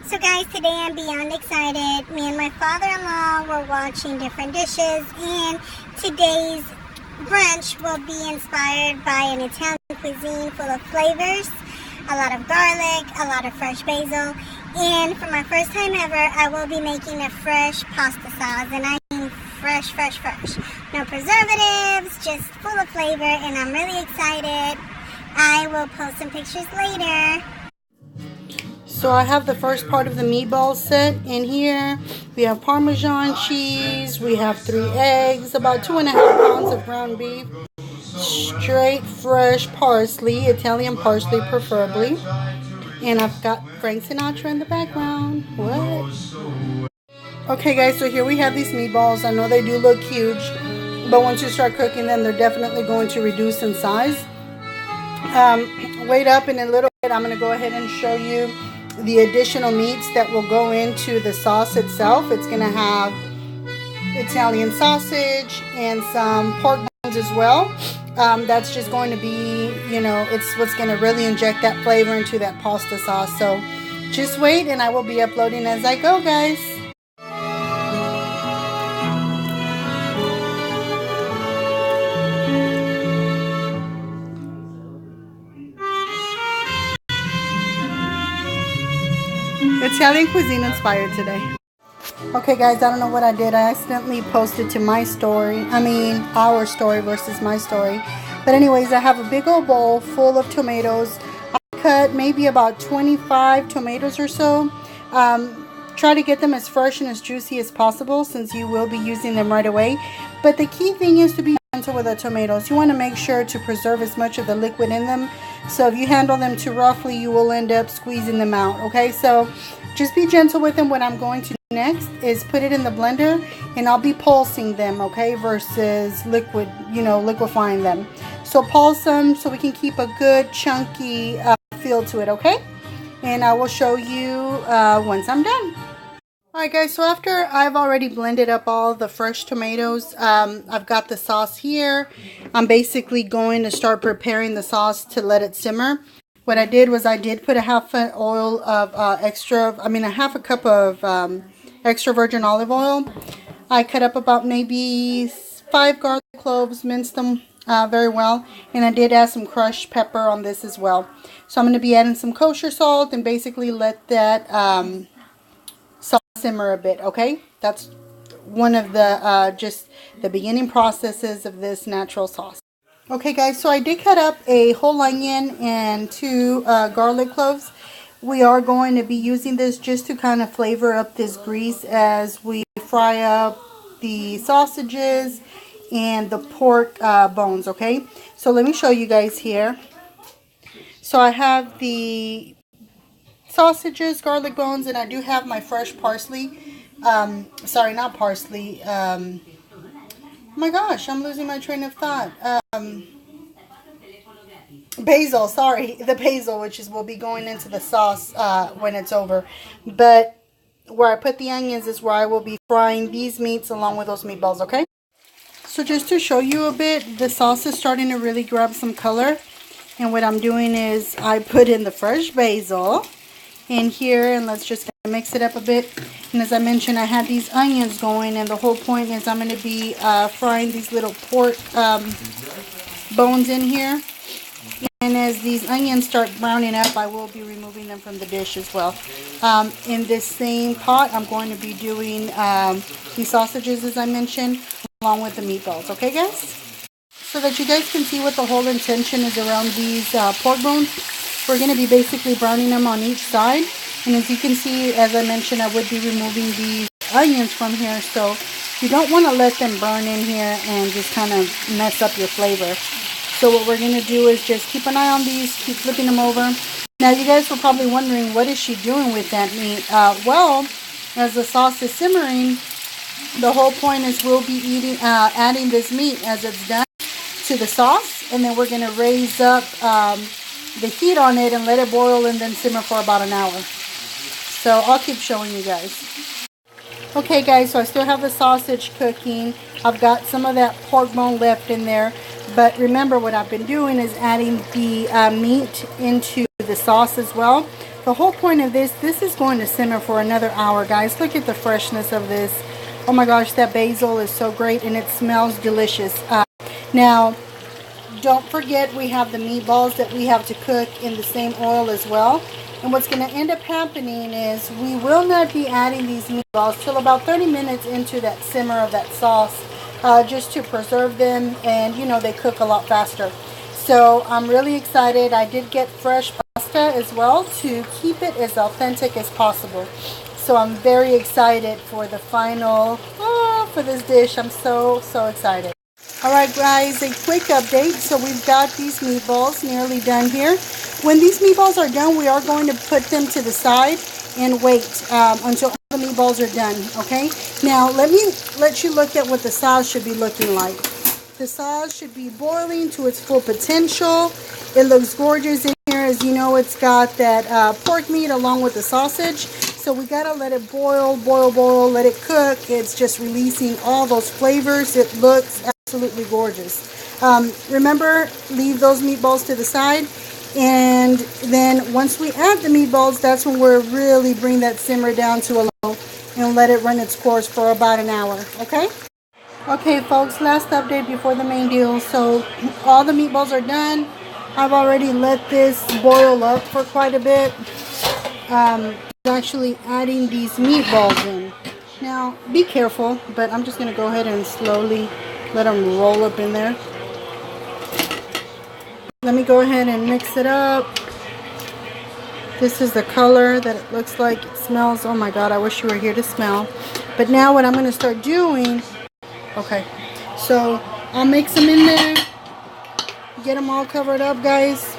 So guys, today I'm beyond excited. Me and my father-in-law were watching different dishes, and today's brunch will be inspired by an Italian cuisine full of flavors, a lot of garlic, a lot of fresh basil, and for my first time ever, I will be making a fresh pasta sauce, and I mean fresh. No preservatives, just full of flavor, and I'm really excited. I will post some pictures later. So I have the first part of the meatballs set in here. We have Parmesan cheese. We have 3 eggs, about 2.5 pounds of ground beef, straight fresh parsley, Italian parsley preferably. And I've got Frank Sinatra in the background. What? Okay guys, so here we have these meatballs. I know they do look huge, but once you start cooking them, they're definitely going to reduce in size. Wait up in a little bit. I'm going to go ahead and show you the additional meats that will go into the sauce itself. It's going to have Italian sausage and some pork bones as well. That's just going to be, you know, it's what's going to really inject that flavor into that pasta sauce. So just wait, and I will be uploading as I go, guys. Italian cuisine inspired today. Okay guys, I don't know what I did. I accidentally posted to my story. Our story versus my story. But anyways, I have a big old bowl full of tomatoes. I cut maybe about 25 tomatoes or so. Try to get them as fresh and as juicy as possible, since you will be using them right away. But the key thing is to be gentle with the tomatoes. You want to make sure to preserve as much of the liquid in them. So if you handle them too roughly, you will end up squeezing them out. Okay, so just be gentle with them. What I'm going to do next is put it in the blender, and I'll be pulsing them, okay, versus liquefying them. So pulse them so we can keep a good chunky feel to it, okay? And I will show you once I'm done. Alright guys, so after I've already blended up all the fresh tomatoes, I've got the sauce here. I'm basically going to start preparing the sauce to let it simmer. What I did was I did put a half a cup of extra virgin olive oil. I cut up about maybe 5 garlic cloves, minced them very well, and I did add some crushed pepper on this as well. So I'm going to be adding some kosher salt and basically let that sauce simmer a bit. Okay, that's one of the just the beginning processes of this natural sauce. Okay guys, so I did cut up a whole onion and 2 garlic cloves. We are going to be using this just to kind of flavor up this grease as we fry up the sausages and the pork bones, okay? So let me show you guys here. So I have the sausages, garlic bones, and I do have my fresh parsley. Sorry, not parsley. Oh my gosh, I'm losing my train of thought. Basil, sorry, the basil, which will be going into the sauce when it's over. But where I put the onions is where I will be frying these meats along with those meatballs, okay? So just to show you a bit, the sauce is starting to really grab some color. And what I'm doing is I put in the fresh basil in here, and let's just mix it up a bit. And as I mentioned, I had these onions going, and the whole point is I'm going to be frying these little pork bones in here. And as these onions start browning up, I will be removing them from the dish as well. In this same pot, I'm going to be doing these sausages, as I mentioned, along with the meatballs. Okay, guys? So that you guys can see what the whole intention is around these pork bones. We're going to be basically browning them on each side. And as you can see, as I mentioned, I would be removing these onions from here. So you don't want to let them burn in here and just kind of mess up your flavor. So what we're going to do is just keep an eye on these, keep flipping them over. Now you guys were probably wondering, what is she doing with that meat? Well, as the sauce is simmering, the whole point is we'll be adding this meat as it's done to the sauce. And then we're going to raise up the heat on it and let it boil and then simmer for about an hour. So I'll keep showing you guys. Okay guys, so I still have the sausage cooking. I've got some of that pork bone left in there. But remember, what I've been doing is adding the meat into the sauce as well. The whole point of this is going to simmer for another hour, guys. Look at the freshness of this. Oh my gosh, that basil is so great and it smells delicious. Now, don't forget we have the meatballs that we have to cook in the same oil as well. And what's going to end up happening is we will not be adding these meatballs till about 30 minutes into that simmer of that sauce, just to preserve them, and you know, they cook a lot faster. So I'm really excited. I did get fresh pasta as well to keep it as authentic as possible. So I'm very excited for the final, for this dish. I'm so excited. Alright guys, a quick update. So we've got these meatballs nearly done here. When these meatballs are done, we are going to put them to the side and wait until all the meatballs are done, okay? Now let me let you look at what the sauce should be looking like. The sauce should be boiling to its full potential. It looks gorgeous in here. As you know, it's got that pork meat along with the sausage. So we gotta let it boil, let it cook. It's just releasing all those flavors. It looks absolutely gorgeous. Remember, leave those meatballs to the side, and then once we add the meatballs, that's when we're really bring that simmer down to a low and let it run its course for about an hour. Okay folks, last update before the main deal. So all the meatballs are done. I've already let this boil up for quite a bit. Actually adding these meatballs in. Now be careful, but I'm just going to go ahead and slowly let them roll up in there. Let me go ahead and mix it up. This is the color that it looks like. It smells, oh my god, I wish you were here to smell. But now what I'm going to start doing, okay, so I'll mix them in there, get them all covered up, guys.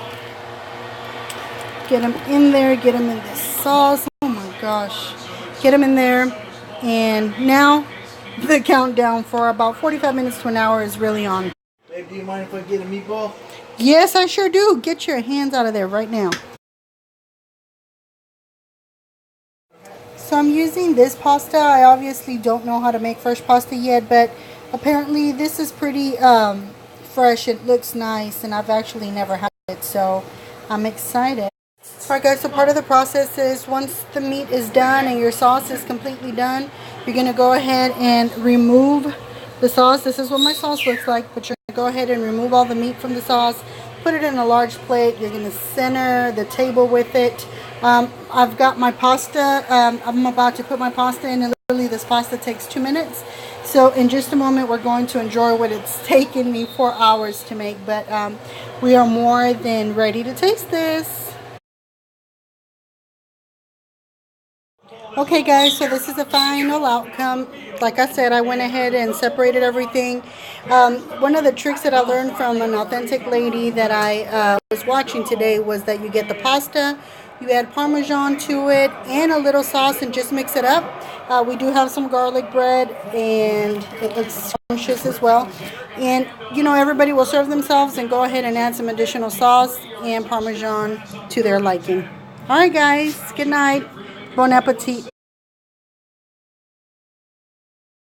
Get them in there, get them in this sauce. Oh my gosh, get them in there. And now the countdown for about 45 minutes to an hour is really on. Babe, do you mind if I get a meatball? Yes, I sure do. Get your hands out of there right now. So I'm using this pasta. I obviously don't know how to make fresh pasta yet, but apparently this is pretty fresh. It looks nice, and I've actually never had it, so I'm excited. Alright guys, so part of the process is once the meat is done and your sauce is completely done, you're going to go ahead and remove the sauce. This is what my sauce looks like, but you're going to go ahead and remove all the meat from the sauce, put it in a large plate. You're going to center the table with it. I've got my pasta. I'm about to put my pasta in, and literally this pasta takes 2 minutes. So in just a moment we're going to enjoy what it's taken me 4 hours to make, but we are more than ready to taste this. Okay guys, so this is the final outcome. Like I said, I went ahead and separated everything. One of the tricks that I learned from an authentic lady that I was watching today was that you get the pasta, you add Parmesan to it and a little sauce and just mix it up. We do have some garlic bread and it looks delicious as well. And you know, everybody will serve themselves and go ahead and add some additional sauce and Parmesan to their liking. Alright guys, good night. Bon appetit.